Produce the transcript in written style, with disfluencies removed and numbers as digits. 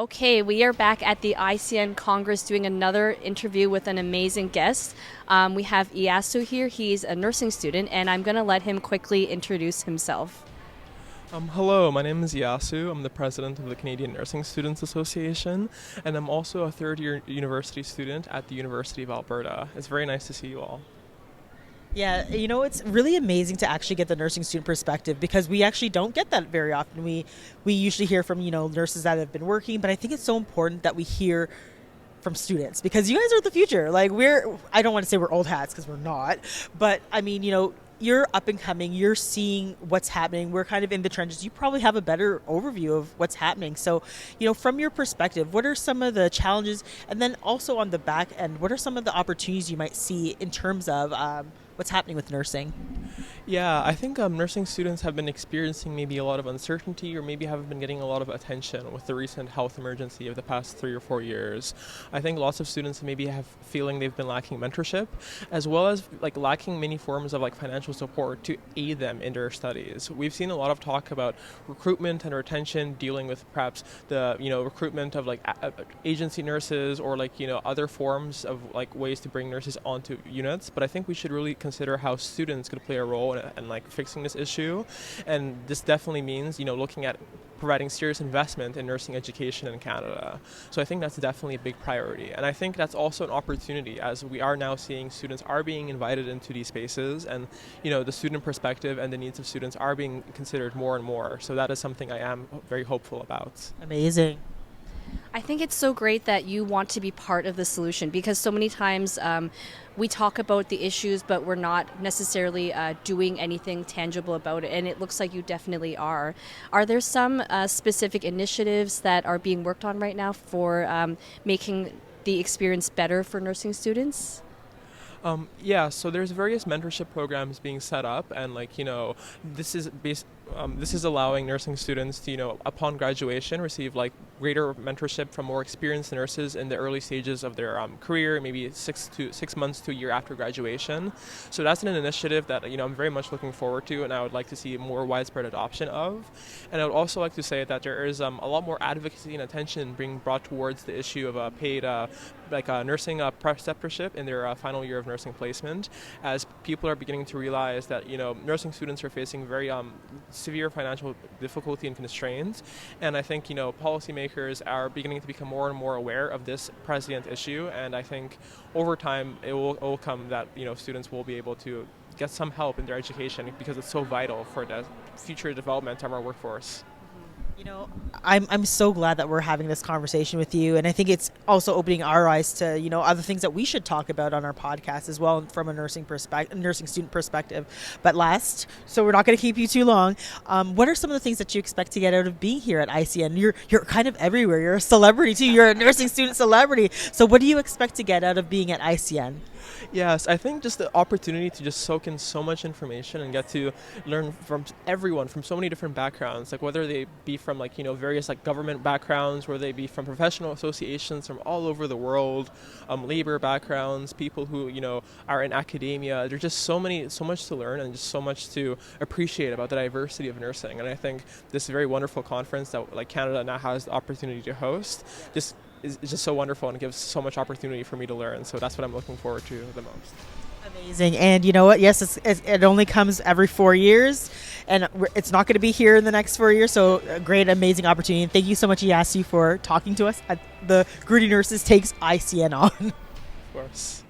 Okay, we are back at the ICN Congress doing another interview with an amazing guest. We have Eyasu here. He's a nursing student, and I'm going to let him quickly introduce himself. Hello, my name is Eyasu. I'm the president of the Canadian Nursing Students Association, and I'm also a third-year university student at the University of Alberta. It's very nice to see you all. Yeah, it's really amazing to actually get the nursing student perspective because we actually don't get that very often. We usually hear from, nurses that have been working, but I think it's so important that we hear from students because you guys are the future. Like I don't want to say we're old hats because we're not, but I mean, you're up and coming, you're seeing what's happening. We're kind of in the trenches. You probably have a better overview of what's happening. So, from your perspective, what are some of the challenges? And then also on the back end, what are some of the opportunities you might see in terms of what's happening with nursing? Yeah, I think nursing students have been experiencing maybe a lot of uncertainty or maybe haven't been getting a lot of attention with the recent health emergency of the past 3 or 4 years. I think lots of students maybe have feeling they've been lacking mentorship as well as lacking many forms of financial support to aid them in their studies. We've seen a lot of talk about recruitment and retention dealing with perhaps the recruitment of agency nurses or other forms of ways to bring nurses onto units, but I think we should really consider how students could play a role in fixing this issue, and this definitely means looking at providing serious investment in nursing education in Canada. So I think that's definitely a big priority, and I think that's also an opportunity as we are now seeing students are being invited into these spaces, and the student perspective and the needs of students are being considered more and more. So that is something I am very hopeful about. Amazing. I think it's so great that you want to be part of the solution because so many times we talk about the issues, but we're not necessarily doing anything tangible about it. And it looks like you definitely are. Are there some specific initiatives that are being worked on right now for making the experience better for nursing students? So there's various mentorship programs being set up, and this is allowing nursing students to upon graduation receive greater mentorship from more experienced nurses in the early stages of their career, maybe 6 months to a year after graduation. So that's an initiative that I'm very much looking forward to, and I would like to see more widespread adoption of. And I would also like to say that there is a lot more advocacy and attention being brought towards the issue of paid nursing preceptorship in their final year of nursing placement, as people are beginning to realize that nursing students are facing very severe financial difficulty and constraints, and I think policymakers are beginning to become more and more aware of this present issue, and I think over time it will come that students will be able to get some help in their education because it's so vital for the future development of our workforce. I'm so glad that we're having this conversation with you, and I think it's also opening our eyes to other things that we should talk about on our podcast as well from a nursing student perspective. But last, so we're not going to keep you too long. What are some of the things that you expect to get out of being here at ICN? You're kind of everywhere. You're a celebrity too. You're a nursing student celebrity. So what do you expect to get out of being at ICN? Yes, I think just the opportunity to just soak in so much information and get to learn from everyone from so many different backgrounds, whether they be from various government backgrounds, whether they be from professional associations from all over the world, labor backgrounds, people who are in academia. There's just so much to learn and just so much to appreciate about the diversity of nursing. And I think this very wonderful conference that Canada now has the opportunity to host is just so wonderful and gives so much opportunity for me to learn. So that's what I'm looking forward to the most. Amazing. And you know what? Yes, it only comes every 4 years, and it's not going to be here in the next 4 years. So a great, amazing opportunity. And thank you so much, Eyasu, for talking to us at the Grudy Nurses Takes ICN On. Of course.